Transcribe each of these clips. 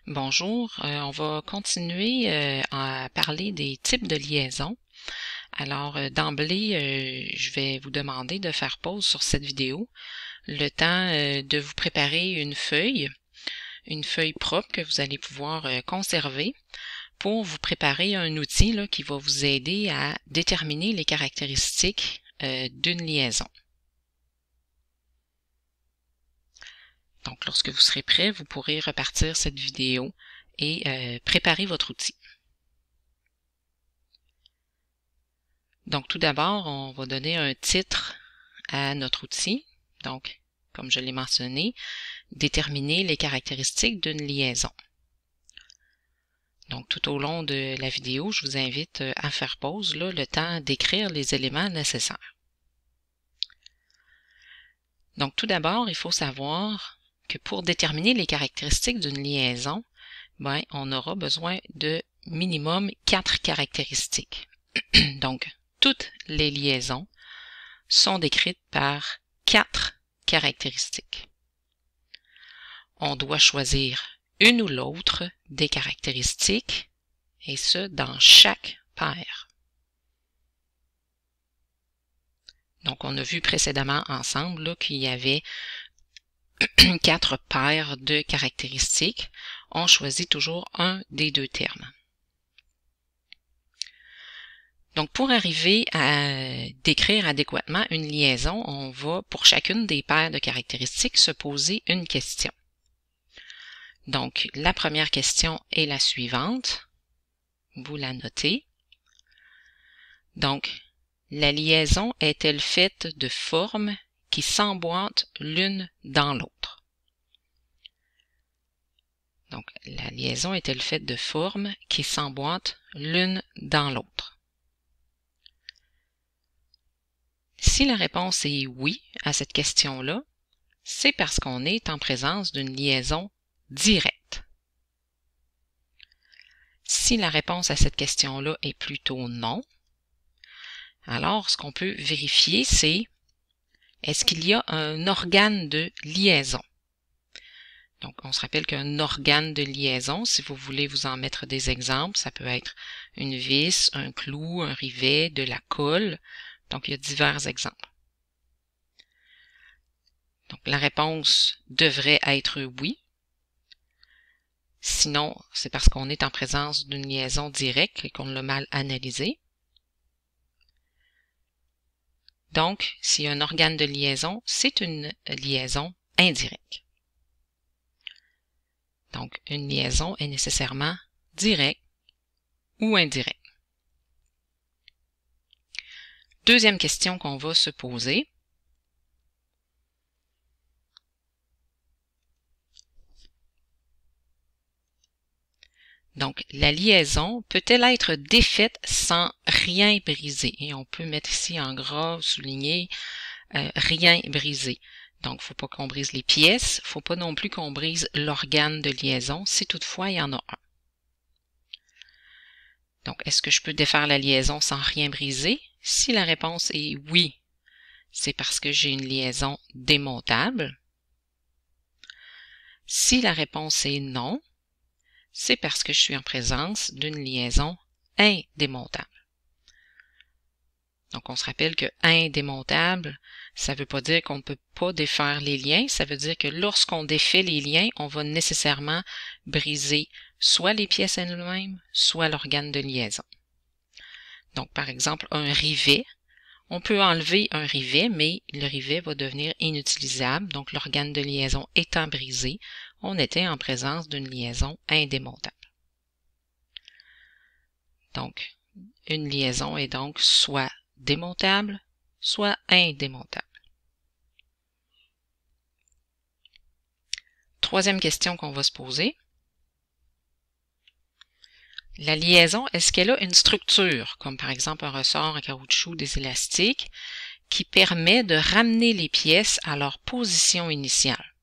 Bonjour, on va continuer à parler des types de liaisons. Alors, d'emblée, je vais vous demander de faire pause sur cette vidéo, le temps de vous préparer une feuille propre que vous allez pouvoir conserver pour vous préparer un outil là, qui va vous aider à déterminer les caractéristiques d'une liaison. Donc, lorsque vous serez prêt, vous pourrez repartir cette vidéo et préparer votre outil. Donc, tout d'abord, on va donner un titre à notre outil. Donc, comme je l'ai mentionné, déterminer les caractéristiques d'une liaison. Donc, tout au long de la vidéo, je vous invite à faire pause, là, le temps d'écrire les éléments nécessaires. Donc, tout d'abord, il faut savoir que pour déterminer les caractéristiques d'une liaison, on aura besoin de minimum 4 caractéristiques. Donc, toutes les liaisons sont décrites par 4 caractéristiques. On doit choisir une ou l'autre des caractéristiques, et ce, dans chaque paire. Donc, on a vu précédemment ensemble qu'il y avait 4 paires de caractéristiques. On choisit toujours un des deux termes. Donc, pour arriver à décrire adéquatement une liaison, on va, pour chacune des paires de caractéristiques, se poser une question. Donc, la première question est la suivante. Vous la notez. Donc, la liaison est-elle faite de formes qui s'emboîtent l'une dans l'autre? Donc, la liaison est-elle faite de formes qui s'emboîtent l'une dans l'autre? Si la réponse est oui à cette question-là, c'est parce qu'on est en présence d'une liaison directe. Si la réponse à cette question-là est plutôt non, alors ce qu'on peut vérifier, c'est est-ce qu'il y a un organe de liaison? Donc, on se rappelle qu'un organe de liaison, si vous voulez vous en mettre des exemples, ça peut être une vis, un clou, un rivet, de la colle. Donc, il y a divers exemples. Donc, la réponse devrait être oui. Sinon, c'est parce qu'on est en présence d'une liaison directe et qu'on l'a mal analysée. Donc, s'il y a un organe de liaison, c'est une liaison indirecte. Donc, une liaison est nécessairement directe ou indirecte. Deuxième question qu'on va se poser. Donc, la liaison peut-elle être défaite sans rien briser? Et on peut mettre ici en gras, souligner, rien briser. Donc, il ne faut pas qu'on brise les pièces, il ne faut pas non plus qu'on brise l'organe de liaison, si toutefois il y en a un. Donc, est-ce que je peux défaire la liaison sans rien briser? Si la réponse est oui, c'est parce que j'ai une liaison démontable. Si la réponse est non, c'est parce que je suis en présence d'une liaison indémontable. Donc, on se rappelle que indémontable, ça ne veut pas dire qu'on ne peut pas défaire les liens, ça veut dire que lorsqu'on défait les liens, on va nécessairement briser soit les pièces elles-mêmes, soit l'organe de liaison. Donc, par exemple, un rivet, on peut enlever un rivet, mais le rivet va devenir inutilisable, donc l'organe de liaison étant brisé, on était en présence d'une liaison indémontable. Donc, une liaison est donc soit démontable, soit indémontable. Troisième question qu'on va se poser. La liaison, est-ce qu'elle a une structure, comme par exemple un ressort, un caoutchouc, des élastiques, qui permet de ramener les pièces à leur position initiale?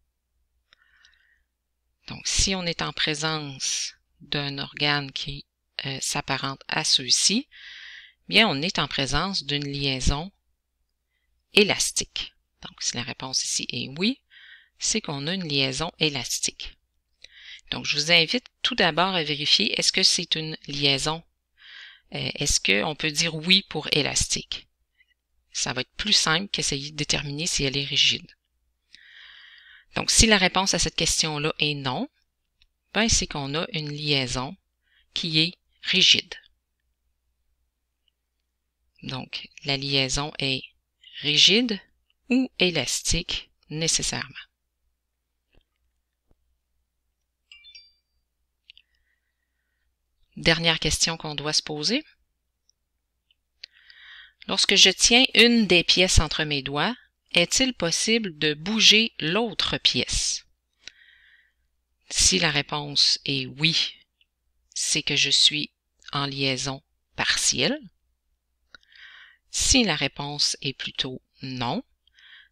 Donc, si on est en présence d'un organe qui s'apparente à ceux-ci, bien, on est en présence d'une liaison élastique. Donc, si la réponse ici est oui, c'est qu'on a une liaison élastique. Donc, je vous invite tout d'abord à vérifier, est-ce que c'est une liaison? Est-ce qu'on peut dire oui pour élastique? Ça va être plus simple qu'essayer de déterminer si elle est rigide. Donc, si la réponse à cette question-là est non, ben c'est qu'on a une liaison qui est rigide. Donc, la liaison est rigide ou élastique nécessairement. Dernière question qu'on doit se poser. Lorsque je tiens une des pièces entre mes doigts, est-il possible de bouger l'autre pièce? Si la réponse est oui, c'est que je suis en liaison partielle. Si la réponse est plutôt non,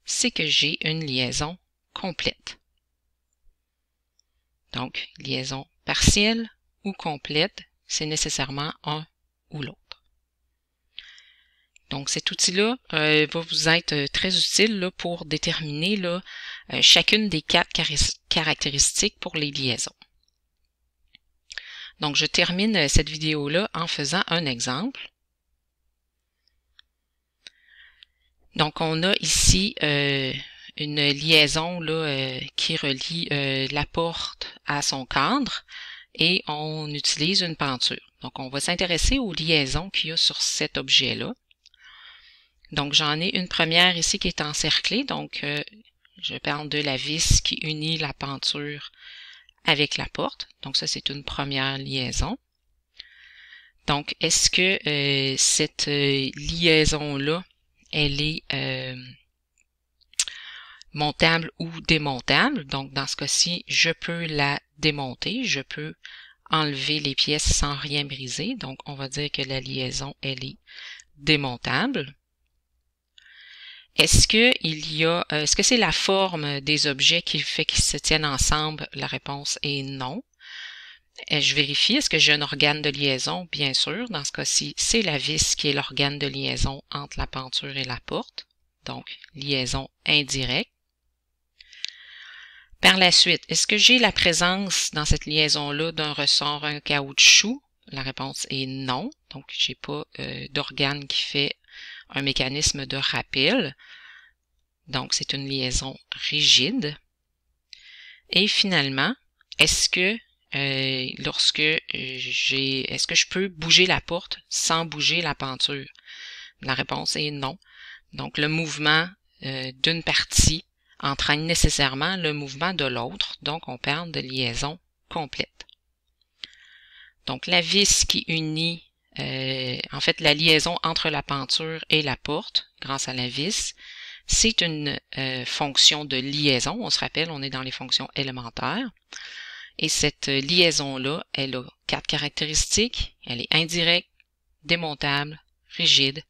c'est que j'ai une liaison complète. Donc, liaison partielle ou complète, c'est nécessairement un ou l'autre. Donc, cet outil-là va vous être très utile là, pour déterminer là, chacune des 4 caractéristiques pour les liaisons. Donc, je termine cette vidéo-là en faisant un exemple. Donc, on a ici une liaison là, qui relie la porte à son cadre et on utilise une penture. Donc, on va s'intéresser aux liaisons qu'il y a sur cet objet-là. Donc, j'en ai une première ici qui est encerclée. Donc, je parle de la vis qui unit la penture avec la porte. Donc, ça, c'est une première liaison. Donc, est-ce que cette liaison-là, elle est montable ou démontable? Donc, dans ce cas-ci, je peux la démonter. Je peux enlever les pièces sans rien briser. Donc, on va dire que la liaison, elle est démontable. Est-ce que c'est la forme des objets qui fait qu'ils se tiennent ensemble? La réponse est non. Je vérifie, est-ce que j'ai un organe de liaison? Bien sûr, dans ce cas-ci, c'est la vis qui est l'organe de liaison entre la penture et la porte. Donc, liaison indirecte. Par la suite, est-ce que j'ai la présence dans cette liaison-là d'un ressort, un caoutchouc? La réponse est non. Donc, j'ai pas d'organe qui fait un mécanisme de rappel. Donc, c'est une liaison rigide. Et finalement, est-ce que est-ce que je peux bouger la porte sans bouger la penture? La réponse est non. Donc, le mouvement d'une partie entraîne nécessairement le mouvement de l'autre. Donc, on parle de liaison complète. Donc, la vis qui unit en fait, la liaison entre la penture et la porte, grâce à la vis, c'est une fonction de liaison. On se rappelle, on est dans les fonctions élémentaires. Et cette liaison-là, elle a 4 caractéristiques. Elle est indirecte, démontable, rigide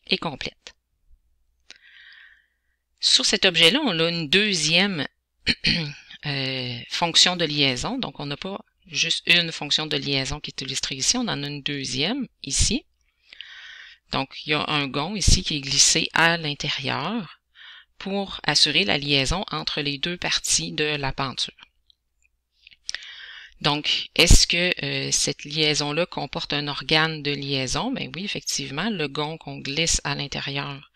et complète. Sur cet objet-là, on a une deuxième fonction de liaison. Donc, on n'a pas juste une fonction de liaison qui est illustrée ici, on en a une deuxième ici. Donc, il y a un gond ici qui est glissé à l'intérieur pour assurer la liaison entre les deux parties de la penture. Donc, est-ce que cette liaison-là comporte un organe de liaison? Ben oui, effectivement, le gond qu'on glisse à l'intérieur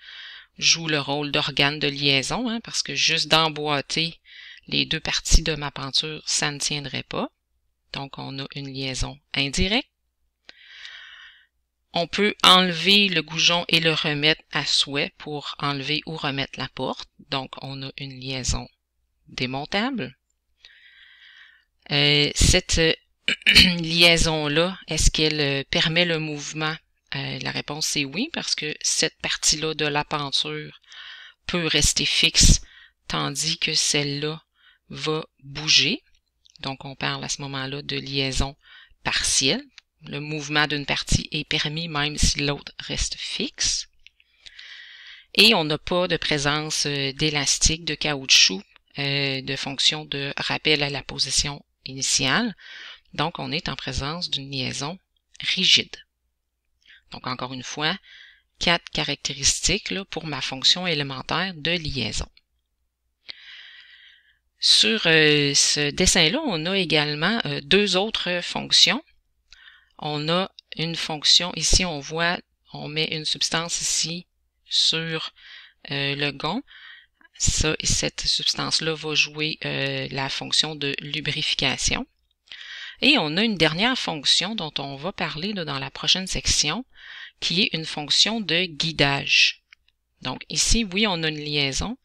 joue le rôle d'organe de liaison, hein, parce que juste d'emboîter les deux parties de ma penture, ça ne tiendrait pas. Donc, on a une liaison indirecte. On peut enlever le goujon et le remettre à souhait pour enlever ou remettre la porte. Donc, on a une liaison démontable. Cette liaison-là, est-ce qu'elle permet le mouvement? La réponse est oui, parce que cette partie-là de la penture peut rester fixe, tandis que celle-là va bouger. Donc, on parle à ce moment-là de liaison partielle. Le mouvement d'une partie est permis même si l'autre reste fixe. Et on n'a pas de présence d'élastique, de caoutchouc, de fonction de rappel à la position initiale. Donc, on est en présence d'une liaison rigide. Donc, encore une fois, 4 caractéristiques là, pour ma fonction élémentaire de liaison. Sur ce dessin-là, on a également deux autres fonctions. On a une fonction, ici on voit, on met une substance ici sur le gond. Cette substance-là va jouer la fonction de lubrification. Et on a une dernière fonction dont on va parler là, dans la prochaine section, qui est une fonction de guidage. Donc ici, oui, on a une liaison,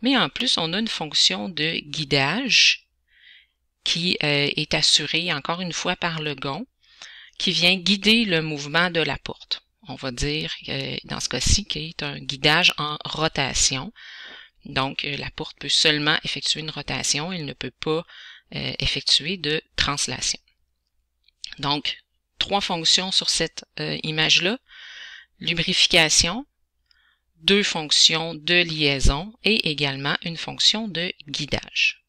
mais en plus, on a une fonction de guidage qui est assurée encore une fois par le gond, qui vient guider le mouvement de la porte. On va dire, dans ce cas-ci, qu'il est un guidage en rotation. Donc, la porte peut seulement effectuer une rotation, il ne peut pas effectuer de translation. Donc, trois fonctions sur cette image-là. Lubrification, deux fonctions de liaison et également une fonction de guidage.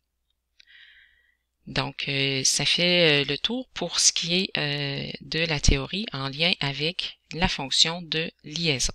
Donc, ça fait le tour pour ce qui est de la théorie en lien avec la fonction de liaison.